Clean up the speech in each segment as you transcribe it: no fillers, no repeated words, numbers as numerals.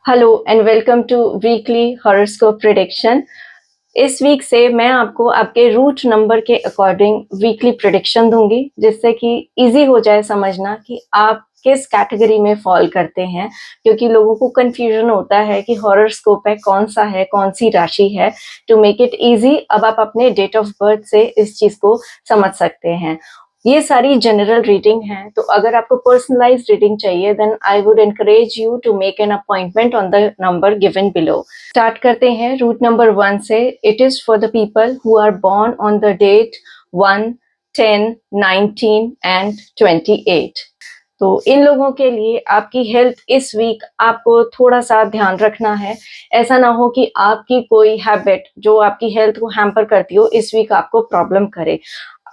Hello and welcome to weekly horoscope prediction. इस week से मैं आपको आपके रूट नंबर के अकॉर्डिंग वीकली प्रेडिक्शन दूंगी, जिससे कि इजी हो जाए समझना कि आप किस कैटेगरी में फॉल करते हैं, क्योंकि लोगों को कंफ्यूजन होता है कि हॉरोस्कोप है कौन सा है, कौन सी राशि है। टू मेक इट इजी, अब आप अपने डेट ऑफ बर्थ से इस चीज को समझ सकते हैं। ये सारी जनरल रीडिंग है, तो अगर आपको पर्सनलाइज रीडिंग चाहिए then I would encourage you to make an appointment on the number given below. Start करते हैं रूट नंबर 1 से। It is for the people who are born on the date 1, 10, 19 and 28। तो इन लोगों के लिए आपकी health इस वीक आपको थोड़ा सा ध्यान रखना है। ऐसा ना हो कि आपकी कोई हैबिट जो आपकी हेल्थ को हैम्पर करती हो इस वीक आपको प्रॉब्लम करे।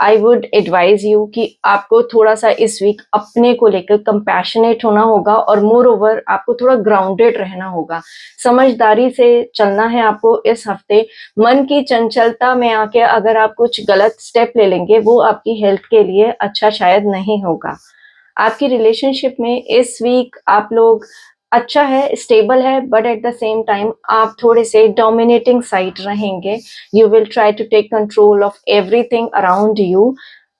आई वुड एडवाइज यू कि आपको थोड़ा सा इस वीक अपने को लेकर कंपैशनेट होना होगा, और मोर ओवर आपको थोड़ा ग्राउंडेड रहना होगा। समझदारी से चलना है आपको इस हफ्ते। मन की चंचलता में आके अगर आप कुछ गलत स्टेप ले लेंगे वो आपकी हेल्थ के लिए अच्छा शायद नहीं होगा। आपकी रिलेशनशिप में इस वीक आप लोग अच्छा है, स्टेबल है, but at the same time आप थोड़े से डोमिनेटिंग साइड रहेंगे। You will try to take control of everything around you.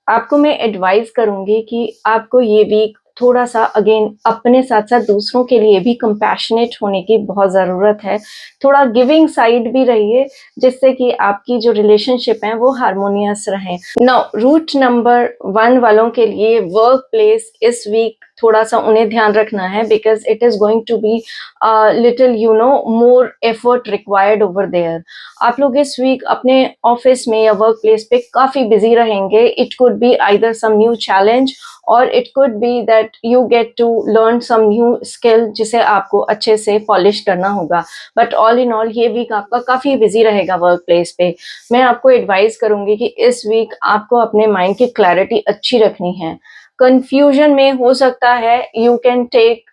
आपको मैं एडवाइस करूंगी कि आपको ये वीक थोड़ा सा अगेन अपने साथ साथ दूसरों के लिए भी कंपैशनेट होने की बहुत ज़रूरत है। थोड़ा गिविंग साइड भी रहिए, जिससे कि आपकी जो रिलेशनशिप है वो हारमोनियस रहे। नाउ रूट नंबर 1 वालों के लिए वर्क प्लेस इस वीक थोड़ा सा उन्हें ध्यान रखना है, because it is going to be little more effort required over there. आप लोग इस वीक अपने ऑफिस में या वर्क प्लेस पे काफी बिजी रहेंगे। It could be either some new challenge, और it could be that you get to learn some new skill जिसे आपको अच्छे से पॉलिश करना होगा। बट ऑल इन ऑल ये वीक आपका काफी बिजी रहेगा वर्क प्लेस पे। मैं आपको एडवाइस करूंगी कि इस वीक आपको अपने माइंड की क्लैरिटी अच्छी रखनी है। कंफ्यूजन में हो सकता है you can take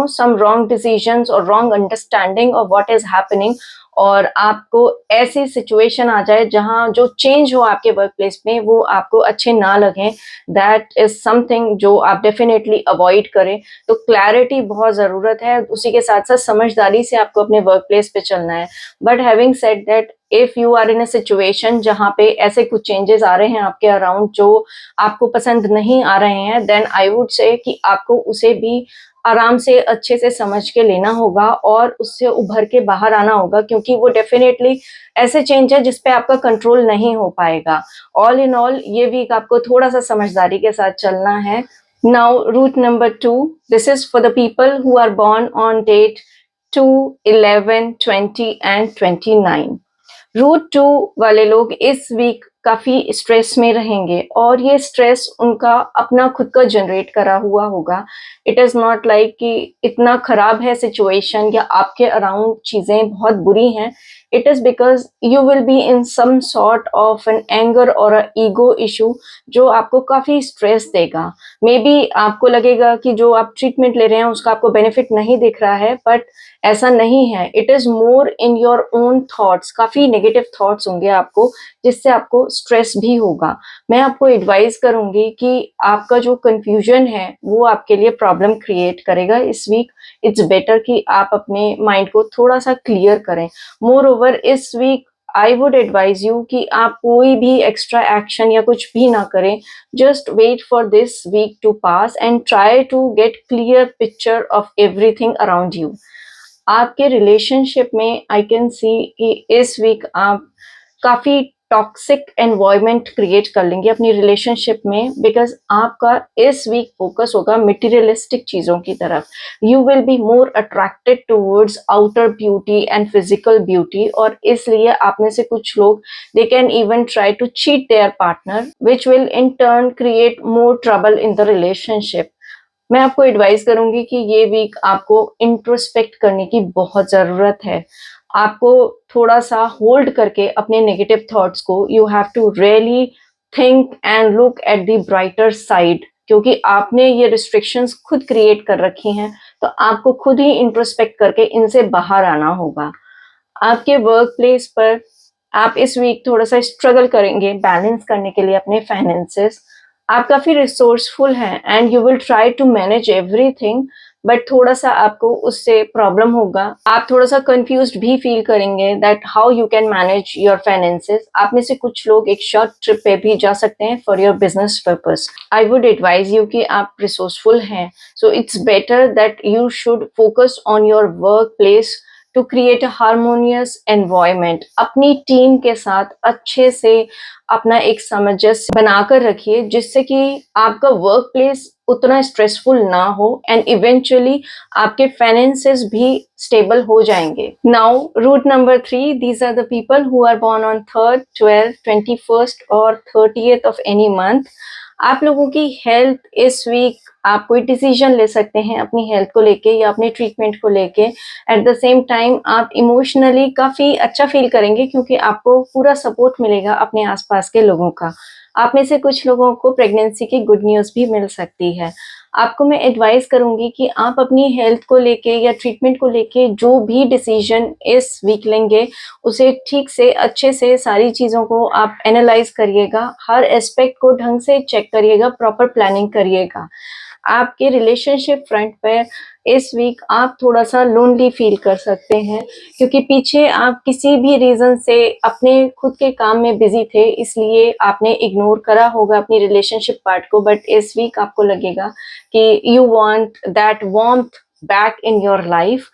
some wrong decisions or wrong understanding of what is happening, और आपको ऐसी सिचुएशन आ जाए जहां जो चेंज हो आपके वर्क प्लेस में वो आपको अच्छे ना लगे। दैट इज समथिंग जो आप डेफिनेटली अवॉइड करें। तो क्लैरिटी बहुत ज़रूरत है, उसी के साथ साथ समझदारी से आपको अपने वर्क प्लेस पे चलना है। But having said that, if you are in a situation जहां पे ऐसे कुछ चेंजेस आ रहे हैं आपके अराउंड जो आपको पसंद नहीं आ रहे हैं, देन आई वुड से कि आपको उसे भी आराम से अच्छे से समझ के लेना होगा और उससे उभर के बाहर आना होगा, क्योंकि वो डेफिनेटली ऐसे चेंज है जिसपे आपका कंट्रोल नहीं हो पाएगा। ऑल इन ऑल ये वीक आपको थोड़ा सा समझदारी के साथ चलना है। Now root number 2, this is for the people who are born on date 2, 11, 20 and 29। Root 2 वाले लोग इस वीक काफी स्ट्रेस में रहेंगे, और ये स्ट्रेस उनका अपना खुद का जनरेट करा हुआ होगा। इट इज नॉट लाइक कि इतना खराब है सिचुएशन या आपके अराउंड चीजें बहुत बुरी हैं। It is because you will be in some sort of an anger और अ ईगो इशू जो आपको काफी स्ट्रेस देगा। मे बी आपको लगेगा कि जो आप ट्रीटमेंट ले रहे हैं उसका आपको बेनिफिट नहीं दिख रहा है, बट ऐसा नहीं है। It is more in your own thoughts, काफी नेगेटिव थॉट्स होंगे आपको, जिससे आपको स्ट्रेस भी होगा। मैं आपको एडवाइस करूंगी कि आपका जो कंफ्यूजन है वो आपके लिए प्रॉब्लम क्रिएट करेगा इस वीक। इट्स बेटर कि आप अपने माइंड को थोड़ा सा क्लियर करें। मोर ओवर इस week I would advise you कि आप कोई भी एक्स्ट्रा एक्शन या कुछ भी ना करें। Just wait for this week to pass and try to get clear picture of everything around you. आपके रिलेशनशिप में आई कैन सी कि इस वीक आप काफी टॉक्सिक एनवायरनमेंट क्रिएट कर लेंगे अपनी रिलेशनशिप में, बिकॉज आपका इस वीक फोकस होगा मटेरियलिस्टिक चीजों की तरफ। You will be more attracted towards outer beauty and physical beauty, और इसलिए आप में से कुछ लोग they can even try to cheat their partner, which will in turn create more trouble in the relationship. मैं आपको एडवाइस करूंगी कि ये वीक आपको इंट्रोस्पेक्ट करने की बहुत ज़रूरत है। आपको थोड़ा सा होल्ड करके अपने नेगेटिव थॉट्स को, you have to really think and look at the brighter side, क्योंकि आपने ये रिस्ट्रिक्शंस खुद क्रिएट कर रखी हैं। तो आपको खुद ही इंट्रोस्पेक्ट करके इनसे बाहर आना होगा। आपके वर्क प्लेस पर आप इस वीक थोड़ा सा स्ट्रगल करेंगे बैलेंस करने के लिए अपने फाइनेंसेस। आप काफी रिसोर्सफुल हैं and you will try to manage everything, but थोड़ा सा आपको उससे प्रॉब्लम होगा, आप थोड़ा सा कंफ्यूज्ड भी फील करेंगे that how you can manage your finances. आप में से कुछ लोग एक शॉर्ट ट्रिप पे भी जा सकते हैं for your business purpose. I would advise you कि आप रिसोर्सफुल हैं, so it's better that you should focus on your work place to create a harmonious environment. अपनी टीम के साथ अच्छे से अपना एक सामंजस्य बनाकर रखिए, जिससे कि आपका वर्क प्लेस उतना स्ट्रेसफुल ना हो एंड इवेंचुअली आपके फाइनेंसेस भी स्टेबल हो जाएंगे। Now root number 3, these are the people who are born on 3rd, 12th, 21st और 30th of any month। आप लोगों की हेल्थ इस वीक, आप कोई डिसीजन ले सकते हैं अपनी हेल्थ को लेके या अपने ट्रीटमेंट को लेके। एट द सेम टाइम आप इमोशनली काफ़ी अच्छा फील करेंगे, क्योंकि आपको पूरा सपोर्ट मिलेगा अपने आसपास के लोगों का। आप में से कुछ लोगों को प्रेगनेंसी की गुड न्यूज़ भी मिल सकती है। आपको मैं एडवाइस करूंगी कि आप अपनी हेल्थ को लेके या ट्रीटमेंट को लेके जो भी डिसीजन इस वीक लेंगे, उसे ठीक से अच्छे से सारी चीज़ों को आप एनालाइज करिएगा, हर एस्पेक्ट को ढंग से चेक करिएगा, प्रॉपर प्लानिंग करिएगा। आपके रिलेशनशिप फ्रंट पर इस वीक आप थोड़ा सा लोनली फील कर सकते हैं, क्योंकि पीछे आप किसी भी रीज़न से अपने खुद के काम में बिजी थे, इसलिए आपने इग्नोर करा होगा अपनी रिलेशनशिप पार्ट को। बट इस वीक आपको लगेगा कि you want that warmth back in your life.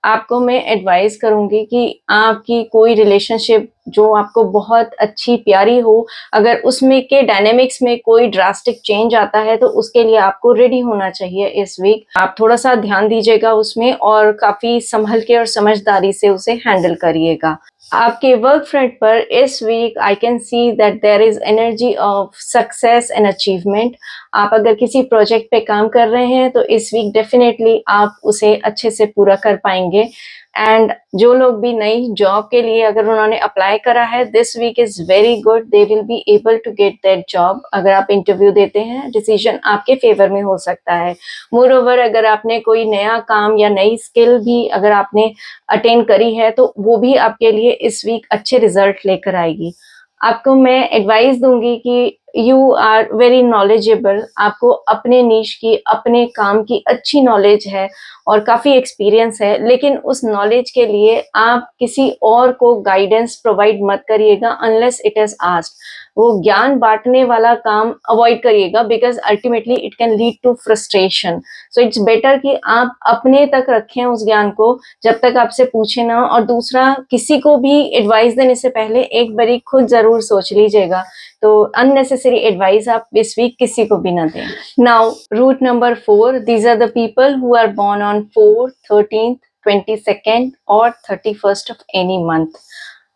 आपको मैं एडवाइस करूंगी कि आपकी कोई रिलेशनशिप जो आपको बहुत अच्छी प्यारी हो, अगर उसमें के डायनेमिक्स में कोई ड्रास्टिक चेंज आता है तो उसके लिए आपको रेडी होना चाहिए इस वीक। आप थोड़ा सा ध्यान दीजिएगा उसमें और काफ़ी संभल के और समझदारी से उसे हैंडल करिएगा। आपके वर्क फ्रंट पर इस week I can see that there is energy of success and achievement. आप अगर किसी प्रोजेक्ट पे काम कर रहे हैं तो इस वीक डेफिनेटली आप उसे अच्छे से पूरा कर पाएंगे। एंड जो लोग भी नई जॉब के लिए अगर उन्होंने अप्लाई करा है, this week is very good, they will be able to get that job. अगर आप इंटरव्यू देते हैं, डिसीजन आपके फेवर में हो सकता है। मोर ओवर, अगर आपने कोई नया काम या नई स्किल भी अगर आपने अटेन करी है तो वो भी आपके लिए इस वीक अच्छे रिजल्ट लेकर आएगी। आपको मैं एडवाइस दूंगी कि यू आर वेरी नॉलेजेबल, आपको अपने नीश की, अपने काम की अच्छी नॉलेज है और काफ़ी एक्सपीरियंस है, लेकिन उस नॉलेज के लिए आप किसी और को गाइडेंस प्रोवाइड मत करिएगा अनलेस इट इज़ आस्क्ड। वो ज्ञान बांटने वाला काम अवॉइड करिएगा, because ultimately it can lead to frustration. So it's better कि आप अपने तक रखें उस ज्ञान को, जब तक आपसे पूछे ना। और दूसरा, किसी को भी एडवाइस देने से पहले एक बारी खुद ज़रूर सोच लीजिएगा। तो अननेसेसरी एडवाइस आप इस वीक किसी को भी ना दें। Now root number 4, these are the people who are born on 4th, 13th, 22nd और 31st of any month.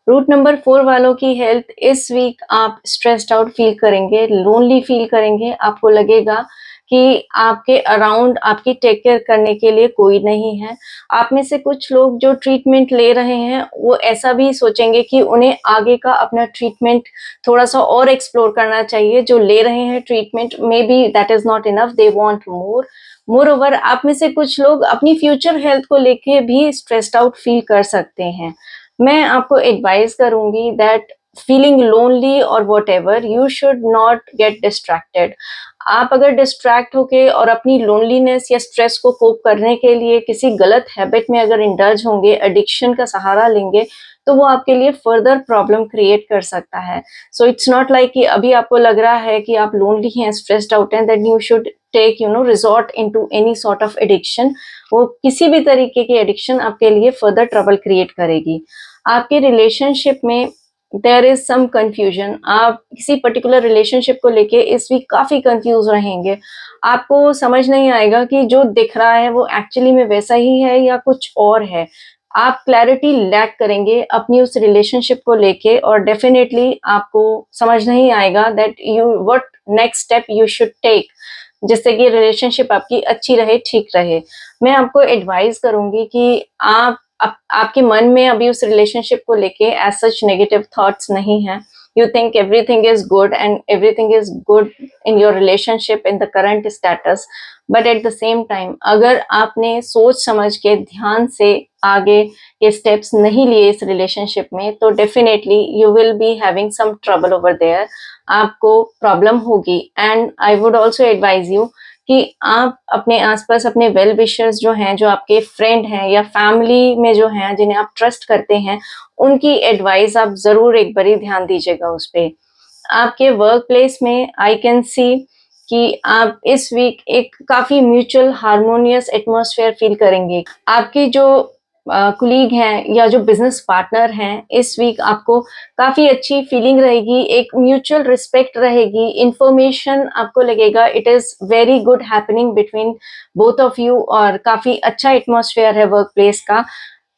Root number 4 वालों की हेल्थ इस वीक आप स्ट्रेस्ड आउट फील करेंगे, लोनली फील करेंगे। आपको लगेगा कि आपके अराउंड आपकी टेक केयर करने के लिए कोई नहीं है। आप में से कुछ लोग जो ट्रीटमेंट ले रहे हैं, वो ऐसा भी सोचेंगे कि उन्हें आगे का अपना ट्रीटमेंट थोड़ा सा और एक्सप्लोर करना चाहिए। जो ले रहे हैं treatment, may be that is not enough, they want more. More over, आप में से कुछ लोग अपनी फ्यूचर हेल्थ को लेके भी स्ट्रेस्ड आउट फील कर सकते हैं। मैं आपको एडवाइस करूंगी दैट फीलिंग लोनली और what ever, you should not get distracted. आप अगर डिस्ट्रैक्ट होके और अपनी लोनलीनेस या स्ट्रेस को कोप करने के लिए किसी गलत हैबिट में अगर इंडल्ज होंगे, एडिक्शन का सहारा लेंगे, तो वो आपके लिए फर्दर प्रॉब्लम क्रिएट कर सकता है। सो इट्स नॉट लाइक कि अभी आपको लग रहा है कि आप लोनली हैं, स्ट्रेस्ड आउट हैं, that you should take resort into any sort of addiction. वो किसी भी तरीके की एडिक्शन आपके लिए फर्दर ट्रबल क्रिएट करेगी। आपके रिलेशनशिप में देयर इज सम कंफ्यूजन। आप किसी पर्टिकुलर रिलेशनशिप को लेके इस वीक काफ़ी कंफ्यूज रहेंगे। आपको समझ नहीं आएगा कि जो दिख रहा है वो एक्चुअली में वैसा ही है या कुछ और है। आप क्लैरिटी लैक करेंगे अपनी उस रिलेशनशिप को लेके, और डेफिनेटली आपको समझ नहीं आएगा that you what next step you should take, जिससे कि रिलेशनशिप आपकी अच्छी रहे, ठीक रहे। मैं आपको एडवाइस करूंगी कि आपके मन में अभी उस रिलेशनशिप को लेके एज सच नेगेटिव थॉट्स नहीं है। You think everything is good and everything is good in your relationship in the current status. But at the same time, अगर आपने सोच समझ के ध्यान से आगे ये स्टेप्स नहीं लिए इस रिलेशनशिप में, तो definitely you will be having some trouble over there. आपको प्रॉब्लम होगी। And I would also advise you कि आप अपने आसपास अपने वेल विशर्स जो हैं, जो आपके फ्रेंड हैं या फैमिली में जो हैं जिन्हें आप ट्रस्ट करते हैं, उनकी एडवाइस आप ज़रूर एक बारी ध्यान दीजिएगा उस पे। आपके वर्क प्लेस में आई कैन सी कि आप इस वीक एक काफ़ी म्यूचुअल हार्मोनियस एटमॉस्फेयर फ़ील करेंगे। आपके जो कुलीग हैं या जो बिज़नेस पार्टनर हैं, इस वीक आपको काफ़ी अच्छी फीलिंग रहेगी, एक म्यूचुअल रिस्पेक्ट रहेगी, इन्फॉर्मेशन आपको लगेगा it is very good happening between both of you और काफ़ी अच्छा एटमॉस्फेयर है वर्क प्लेस का।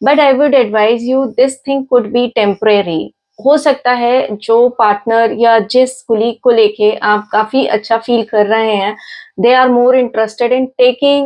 But I would advise you this thing could be temporary. हो सकता है जो पार्टनर या जिस कुलीग को लेके आप काफ़ी अच्छा फ़ील कर रहे हैं, they are more interested in taking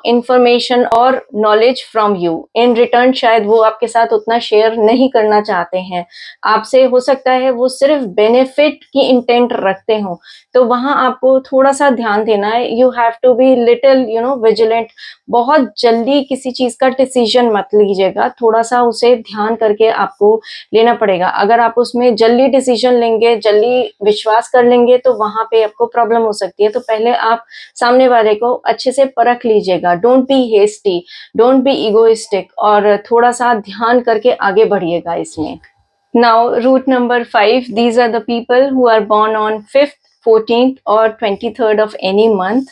information और knowledge from you in return। शायद वो आपके साथ उतना शेयर नहीं करना चाहते हैं आपसे, हो सकता है वो सिर्फ बेनिफिट की इंटेंट रखते हो, तो वहां आपको थोड़ा सा ध्यान देना है। You have to be little vigilant. बहुत जल्दी किसी चीज का डिसीजन मत लीजिएगा, थोड़ा सा उसे ध्यान करके आपको लेना पड़ेगा। अगर आप उसमें जल्दी डिसीजन लेंगे, जल्दी विश्वास कर लेंगे, तो वहां पे आपको प्रॉब्लम हो सकती है। तो पहले आप सामने वाले को अच्छे से परख लीजिएगा। Don't be hasty, don't be egoistic, और थोड़ा सा ध्यान करके आगे बढ़िएगा इसमें। Now root number 5, these are the people who are born on 5th, 14th और 23rd of any month.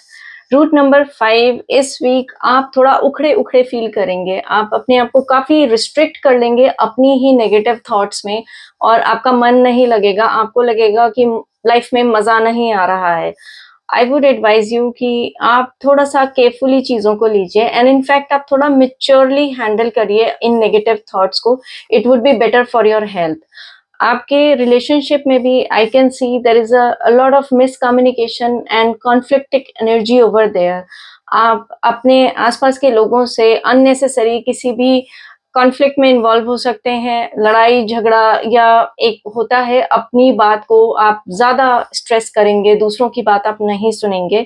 Root number 5, इस वीक आप थोड़ा उखड़े उखड़े फील करेंगे, आप अपने आप को काफी रिस्ट्रिक्ट कर लेंगे अपनी ही नेगेटिव थॉट्स में, और आपका मन नहीं लगेगा, आपको लगेगा कि लाइफ में मजा नहीं आ रहा है। आई वुड एडवाइज यू कि आप थोड़ा सा केयरफुली चीज़ों को लीजिए, एंड इनफैक्ट आप थोड़ा मेच्योरली हैंडल करिए इन नेगेटिव थॉट्स को। It would be better for your health. आपके रिलेशनशिप में भी I can see there is a lot of miscommunication and conflicting energy over there. आप अपने आसपास के लोगों से अननेसेसरी किसी भी कॉन्फ्लिक्ट में इन्वॉल्व हो सकते हैं, लड़ाई झगड़ा, या एक होता है अपनी बात को आप ज्यादा स्ट्रेस करेंगे, दूसरों की बात आप नहीं सुनेंगे।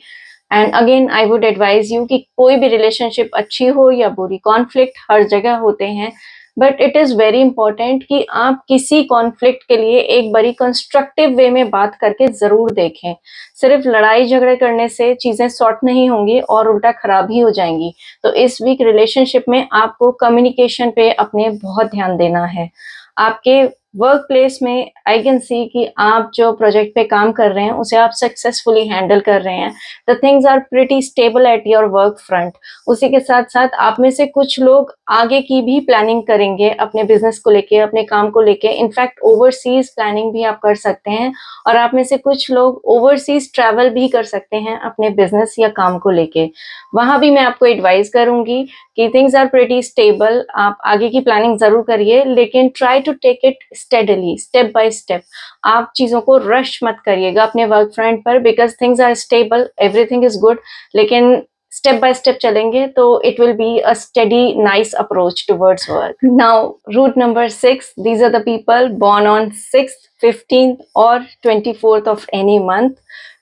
And again I would advise you कि कोई भी रिलेशनशिप अच्छी हो या बुरी, कॉन्फ्लिक्ट हर जगह होते हैं, but it is very important कि आप किसी कॉन्फ्लिक्ट के लिए एक बड़ी कंस्ट्रक्टिव वे में बात करके जरूर देखें। सिर्फ लड़ाई झगड़े करने से चीजें सॉर्ट नहीं होंगी और उल्टा खराब ही हो जाएंगी। तो इस वीक रिलेशनशिप में आपको कम्युनिकेशन पे अपने बहुत ध्यान देना है। आपके वर्क प्लेस में आई कैन सी कि आप जो प्रोजेक्ट पे काम कर रहे हैं उसे आप सक्सेसफुली हैंडल कर रहे हैं। The things are pretty stable at your work front. उसी के साथ साथ आप में से कुछ लोग आगे की भी प्लानिंग करेंगे अपने बिजनेस को लेके, अपने काम को लेके। इनफैक्ट ओवरसीज प्लानिंग भी आप कर सकते हैं, और आप में से कुछ लोग ओवरसीज ट्रैवल भी कर सकते हैं अपने बिजनेस या काम को लेके। वहां भी मैं आपको एडवाइस करूंगी कि थिंग्स आर प्रिटी स्टेबल, आप आगे की प्लानिंग जरूर करिए, लेकिन try to take it steadily, step by step. आप चीजों को रश मत करिएगा अपने वर्क फ्रंट पर, because things are stable, everything is good, लेकिन स्टेप बाय स्टेप चलेंगे तो it will be a steady nice approach towards work. Now root number 6, these are the people born on 6th, 15th और 24th of any month.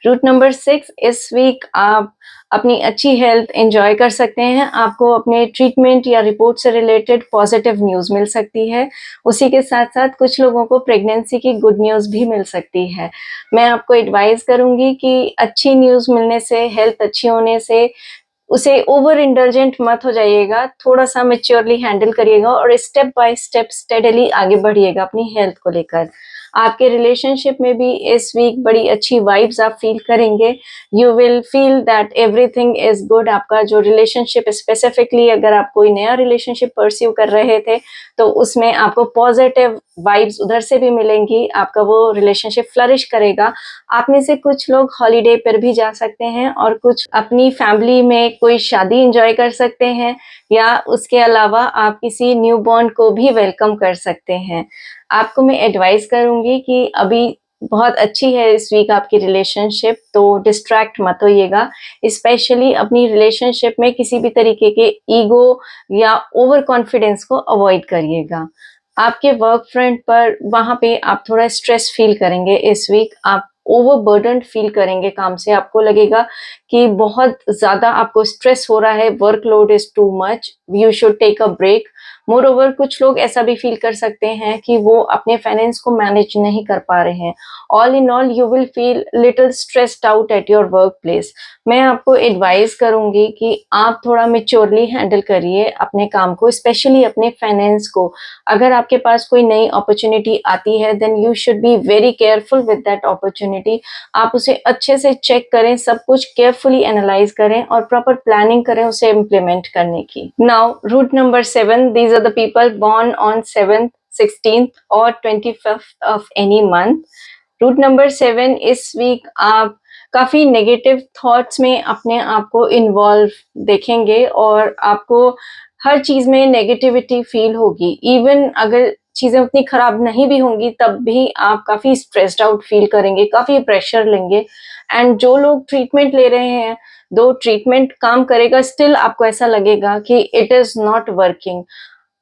Root number 6, इस week आप अपनी अच्छी health enjoy कर सकते हैं। आपको अपने ट्रीटमेंट या रिपोर्ट से रिलेटेड पॉजिटिव न्यूज़ मिल सकती है। उसी के साथ साथ कुछ लोगों को प्रेगनेंसी की गुड न्यूज़ भी मिल सकती है। मैं आपको एडवाइस करूंगी कि अच्छी न्यूज़ मिलने से, हेल्थ अच्छी होने से, उसे ओवर इंडल्जेंट मत हो जाइएगा, थोड़ा सा मेच्योरली हैंडल करिएगा और स्टेप बाय स्टेप स्टेडली आगे बढ़िएगा अपनी हेल्थ को लेकर। आपके रिलेशनशिप में भी इस वीक बड़ी अच्छी वाइब्स आप फील करेंगे। You will feel that everything is good. आपका जो रिलेशनशिप, स्पेसिफिकली अगर आप कोई नया रिलेशनशिप परस्यू कर रहे थे तो उसमें आपको पॉजिटिव वाइब्स उधर से भी मिलेंगी, आपका वो रिलेशनशिप फ्लरिश करेगा। आप में से कुछ लोग हॉलीडे पर भी जा सकते हैं और कुछ अपनी फैमिली में कोई शादी एंजॉय कर सकते हैं, या उसके अलावा आप किसी न्यू बॉर्न को भी वेलकम कर सकते हैं। आपको मैं एडवाइस करूंगी कि अभी बहुत अच्छी है इस वीक आपकी रिलेशनशिप, तो डिस्ट्रैक्ट मत होइएगा। स्पेशली अपनी रिलेशनशिप में किसी भी तरीके के ईगो या ओवर कॉन्फिडेंस को अवॉइड करिएगा। आपके वर्क फ्रंट पर वहां पे आप थोड़ा स्ट्रेस फील करेंगे इस वीक, आप ओवरबर्डन्ड फील करेंगे काम से, आपको लगेगा कि बहुत ज्यादा आपको स्ट्रेस हो रहा है, workload is too much, you should take a break. Moreover कुछ लोग ऐसा भी फील कर सकते हैं कि वो अपने फाइनेंस को मैनेज नहीं कर पा रहे हैं। All in all you will feel little stressed out at your work place. मैं आपको एडवाइस करूंगी कि आप थोड़ा मैच्योरली हैंडल करिए अपने काम को, स्पेशली अपने फाइनेंस को। अगर आपके पास कोई नई अपॉर्चुनिटी आती है then you should be very careful with that opportunity. आप उसे अच्छे से चेक करें, सब कुछ केयरफुली एनालाइज करें और प्रॉपर प्लानिंग करें उसे इम्प्लीमेंट करने की। Now root number 7, these are the people born on 7th, 16th और 25th of any month. Root number 7, इस वीक आप काफी नेगेटिव थॉट्स में अपने आप को इन्वॉल्व देखेंगे और आपको हर चीज में नेगेटिविटी फील होगी। इवन अगर चीजें उतनी खराब नहीं भी होंगी तब भी आप काफी स्ट्रेस्ड आउट फील करेंगे, काफी प्रेशर लेंगे। एंड जो लोग ट्रीटमेंट ले रहे हैं, दो ट्रीटमेंट काम करेगा, स्टिल आपको ऐसा लगेगा कि इट इज नॉट वर्किंग।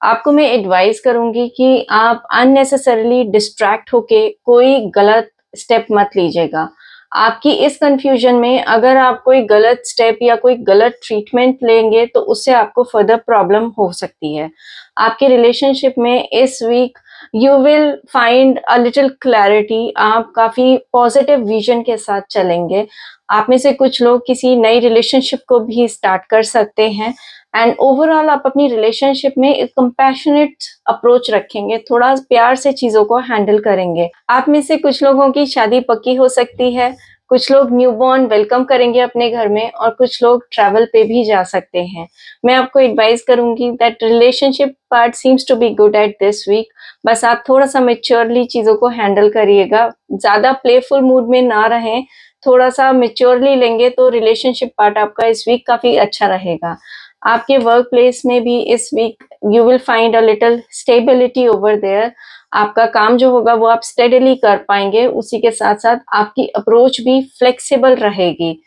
आपको मैं एडवाइस करूंगी कि आप अननेसेसरीली डिस्ट्रैक्ट होके कोई गलत स्टेप मत लीजिएगा। आपकी इस कंफ्यूजन में अगर आप कोई गलत स्टेप या कोई गलत ट्रीटमेंट लेंगे तो उससे आपको फर्दर प्रॉब्लम हो सकती है। आपके रिलेशनशिप में इस week you will find a little clarity. आप काफी पॉजिटिव विजन के साथ चलेंगे। आप में से कुछ लोग किसी नई रिलेशनशिप को भी स्टार्ट कर सकते हैं। एंड ओवरऑल आप अपनी रिलेशनशिप में एक कंपैशनेट अप्रोच रखेंगे, थोड़ा प्यार से चीजों को हैंडल करेंगे। आप में से कुछ लोगों की शादी पक्की हो सकती है, कुछ लोग न्यूबॉर्न वेलकम करेंगे अपने घर में और कुछ लोग ट्रैवल पे भी जा सकते हैं। मैं आपको एडवाइस करूंगी that relationship part seems to be good at this week. बस आप थोड़ा सा मेच्योरली चीजों को हैंडल करिएगा, ज्यादा प्लेफुल मूड में ना रहें, थोड़ा सा मेच्योरली लेंगे तो रिलेशनशिप पार्ट आपका इस वीक काफी अच्छा रहेगा। आपके वर्क प्लेस में भी इस week you will find a little stability over there. आपका काम जो होगा वो आप स्टेडीली कर पाएंगे, उसी के साथ साथ आपकी अप्रोच भी फ्लेक्सिबल रहेगी।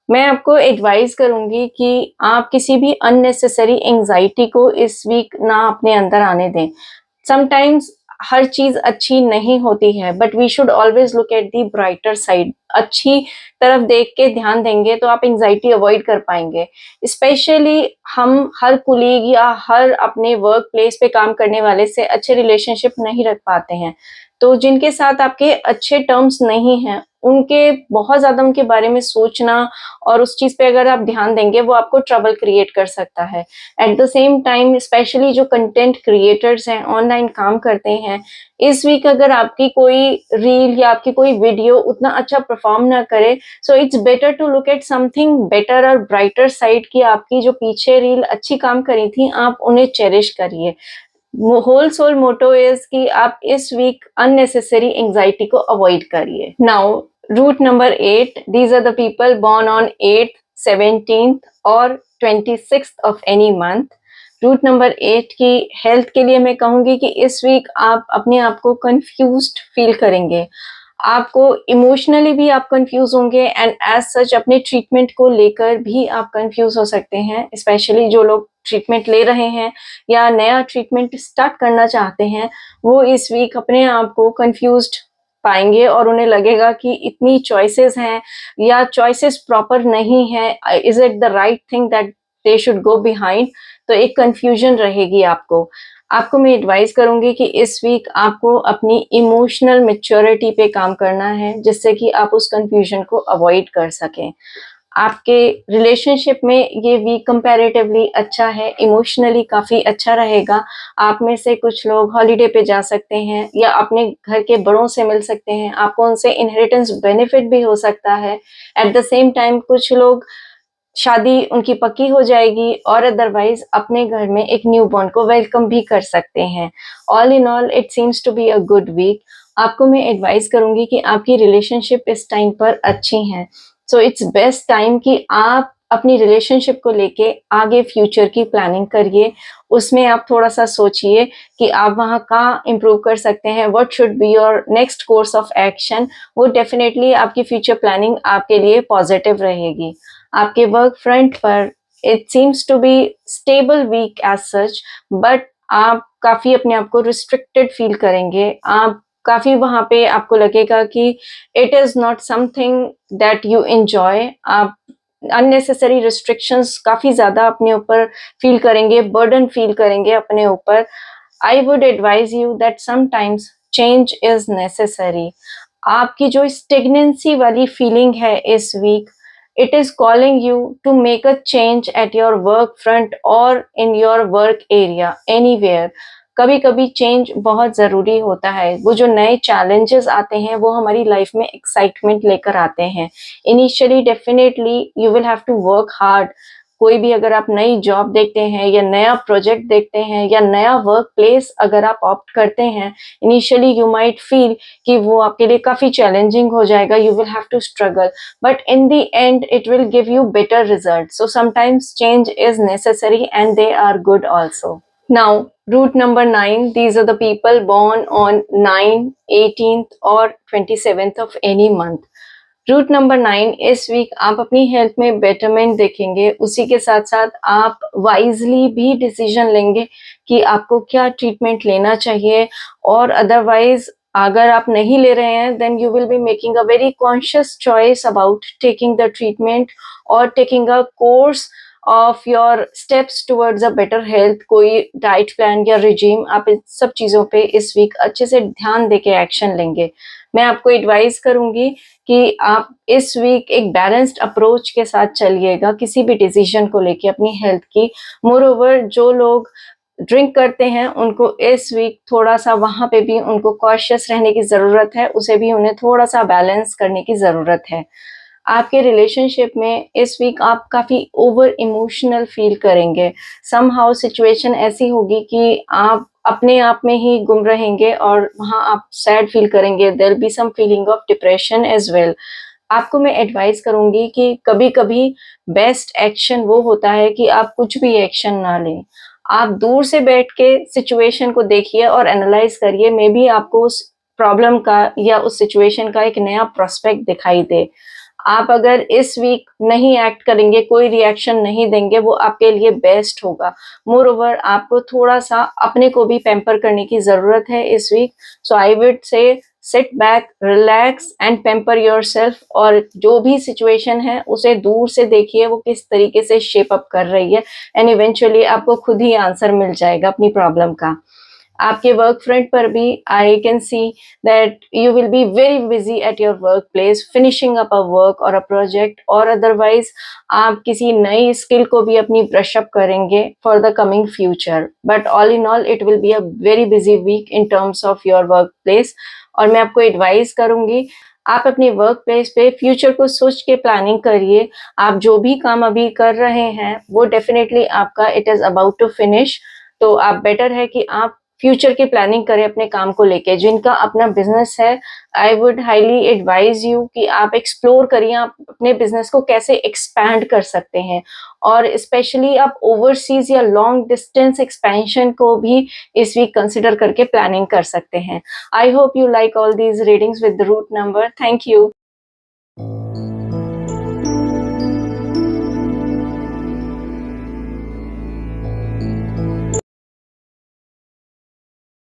मैं आपको एडवाइस करूंगी कि आप किसी भी अननेसेसरी एंजाइटी को इस वीक ना अपने अंदर आने दें। समटाइम्स हर चीज अच्छी नहीं होती है but we should always look at the brighter side. अच्छी तरफ देख के ध्यान देंगे तो आप एंजाइटी अवॉइड कर पाएंगे। स्पेशली हम हर कुलीग या हर अपने वर्क प्लेस पे काम करने वाले से अच्छे रिलेशनशिप नहीं रख पाते हैं। तो जिनके साथ आपके अच्छे टर्म्स नहीं हैं उनके बहुत ज्यादा उनके बारे में सोचना और उस चीज पे अगर आप ध्यान देंगे वो आपको ट्रबल क्रिएट कर सकता है। Eight the same time specially जो कंटेंट क्रिएटर्स हैं, ऑनलाइन काम करते हैं, इस वीक अगर आपकी कोई रील या आपकी कोई वीडियो उतना अच्छा परफॉर्म ना करे, so it's better to look at something better और ब्राइटर साइड की आपकी जो पीछे रील अच्छी काम करी थी आप उन्हें चेरिश करिए। होल सोल मोटो इज कि आप इस वीक अननेसेसरी एंजाइटी को अवॉइड करिए। Now root number 8, these are the people born on 8th, 17th और 26th of any month. Root number 8 की हेल्थ के लिए मैं कहूंगी कि इस वीक आप अपने आप को कंफ्यूज्ड फील करेंगे। आपको इमोशनली भी आप कंफ्यूज होंगे एंड एज सच अपने ट्रीटमेंट को लेकर भी आप कंफ्यूज हो सकते हैं। स्पेशली जो लोग ट्रीटमेंट ले रहे हैं या नया ट्रीटमेंट स्टार्ट करना चाहते हैं वो इस वीक अपने आप को कंफ्यूज्ड पाएंगे और उन्हें लगेगा कि इतनी चॉइसेस हैं या चॉइसेस प्रॉपर नहीं है, is it the right thing that they should go behind. तो एक कंफ्यूजन रहेगी आपको। आपको मैं एडवाइस करूंगी कि इस वीक आपको अपनी इमोशनल मैच्योरिटी पे काम करना है जिससे कि आप उस कंफ्यूजन को अवॉइड कर सकें। आपके रिलेशनशिप में ये वीक कंपैरेटिवली अच्छा है, इमोशनली काफी अच्छा रहेगा। आप में से कुछ लोग हॉलीडे पे जा सकते हैं या अपने घर के बड़ों से मिल सकते हैं, आपको उनसे इनहेरिटेंस बेनिफिट भी हो सकता है। एट द सेम टाइम कुछ लोग शादी उनकी पक्की हो जाएगी और अदरवाइज अपने घर में एक न्यू बॉर्न को वेलकम भी कर सकते हैं। All in all it seems to be a good week. आपको मैं एडवाइस करूंगी कि आपकी रिलेशनशिप इस टाइम पर अच्छी हैं, सो इट्स बेस्ट टाइम कि आप अपनी रिलेशनशिप को लेके आगे फ्यूचर की प्लानिंग करिए। उसमें आप थोड़ा सा सोचिए कि आप वहाँ कहाँ इम्प्रूव कर सकते हैं, what should be your next course of action. वो डेफिनेटली आपकी फ्यूचर प्लानिंग आपके लिए पॉजिटिव रहेगी। आपके वर्क फ्रंट पर it seems to be stable week as such, but आप काफी अपने आप को रिस्ट्रिक्टेड फील करेंगे। आप काफी वहां पे आपको लगेगा कि it is not something that you enjoy. आप अननेसेसरी रिस्ट्रिक्शंस काफी ज्यादा अपने ऊपर फील करेंगे, बर्डन फील करेंगे अपने ऊपर। आई would advise you that sometimes change is necessary. आपकी जो स्टेगनेंसी वाली फीलिंग है इस week, It is calling you to make a change at your work front or in your work area, anywhere. कभी कभी चेंज बहुत ज़रूरी होता है। वो जो नए चैलेंजेस आते हैं वो हमारी लाइफ में एक्साइटमेंट लेकर आते हैं। Initially definitely you will have to work hard. कोई भी अगर आप नई जॉब देखते हैं या नया प्रोजेक्ट देखते हैं या नया वर्क प्लेस अगर आप ऑप्ट करते हैं, इनिशियली यू माइट फील कि वो आपके लिए काफ़ी चैलेंजिंग हो जाएगा, you will have to struggle, but in the end it will give you better results. So sometimes change is necessary and they are good also. Now, route number 9, these are the people born on 9, 18th or 27th of any month. Root number 9, इस week आप अपनी health में betterment देखेंगे, उसी के साथ साथ आप वाइजली भी डिसीजन लेंगे कि आपको क्या ट्रीटमेंट लेना चाहिए, और अदरवाइज अगर आप नहीं ले रहे हैं then you will be making a very conscious choice about taking the treatment और taking a course of your steps towards a better health. कोई डाइट प्लान या रिजीम, आप इन सब चीज़ों पे इस वीक अच्छे से ध्यान देके एक्शन लेंगे। मैं आपको एडवाइस करूंगी कि आप इस वीक एक बैलेंस्ड अप्रोच के साथ चलिएगा किसी भी डिसीजन को लेके अपनी हेल्थ की। मोर ओवर जो लोग ड्रिंक करते हैं उनको इस वीक थोड़ा सा वहाँ पे भी उनको कॉशियस रहने की ज़रूरत है, उसे भी उन्हें थोड़ा सा बैलेंस करने की ज़रूरत है। आपके रिलेशनशिप में इस वीक आप काफ़ी ओवर इमोशनल फील करेंगे। समहाउ सिचुएशन ऐसी होगी कि आप अपने आप में ही गुम रहेंगे और वहाँ आप सैड फील करेंगे। There be some feeling of depression as well. आपको मैं एडवाइस करूंगी कि कभी-कभी बेस्ट एक्शन वो होता है कि आप कुछ भी एक्शन ना लें। आप दूर से बैठ के सिचुएशन को देखिए और एनालाइज करिए, मे बी आपको उस प्रॉब्लम का या उस सिचुएशन का एक नया प्रोस्पेक्ट दिखाई दे। आप अगर इस वीक नहीं एक्ट करेंगे, कोई रिएक्शन नहीं देंगे, वो आपके लिए बेस्ट होगा। मोर ओवर आपको थोड़ा सा अपने को भी पैम्पर करने की ज़रूरत है इस वीक। So I would say sit back, relax and pamper yourself, और जो भी सिचुएशन है उसे दूर से देखिए वो किस तरीके से शेप अप कर रही है, एंड इवेंचुअली आपको खुद ही आंसर मिल जाएगा अपनी प्रॉब्लम का। आपके वर्क फ्रंट पर भी I can see that you will be very busy at your work place finishing up a work और अ प्रोजेक्ट, और अदरवाइज आप किसी नई स्किल को भी अपनी ब्रश अप करेंगे for the coming future. But all in all it will be a very busy week in terms of your work place. और मैं आपको एडवाइस करूंगी, आप अपनी वर्क प्लेस पे फ्यूचर को सोच के प्लानिंग करिए। आप जो भी काम अभी कर रहे हैं वो डेफिनेटली आपका it is about to finish, तो आप बेटर है कि आप फ्यूचर की प्लानिंग करें अपने काम को लेके। जिनका अपना बिजनेस है, I would highly advise you कि आप एक्सप्लोर करिए आप अपने बिजनेस को कैसे एक्सपैंड कर सकते हैं, और स्पेशली आप ओवरसीज या लॉन्ग डिस्टेंस एक्सपेंशन को भी इस वीक कंसिडर करके प्लानिंग कर सकते हैं। I hope you like all these readings with the root number. Thank you.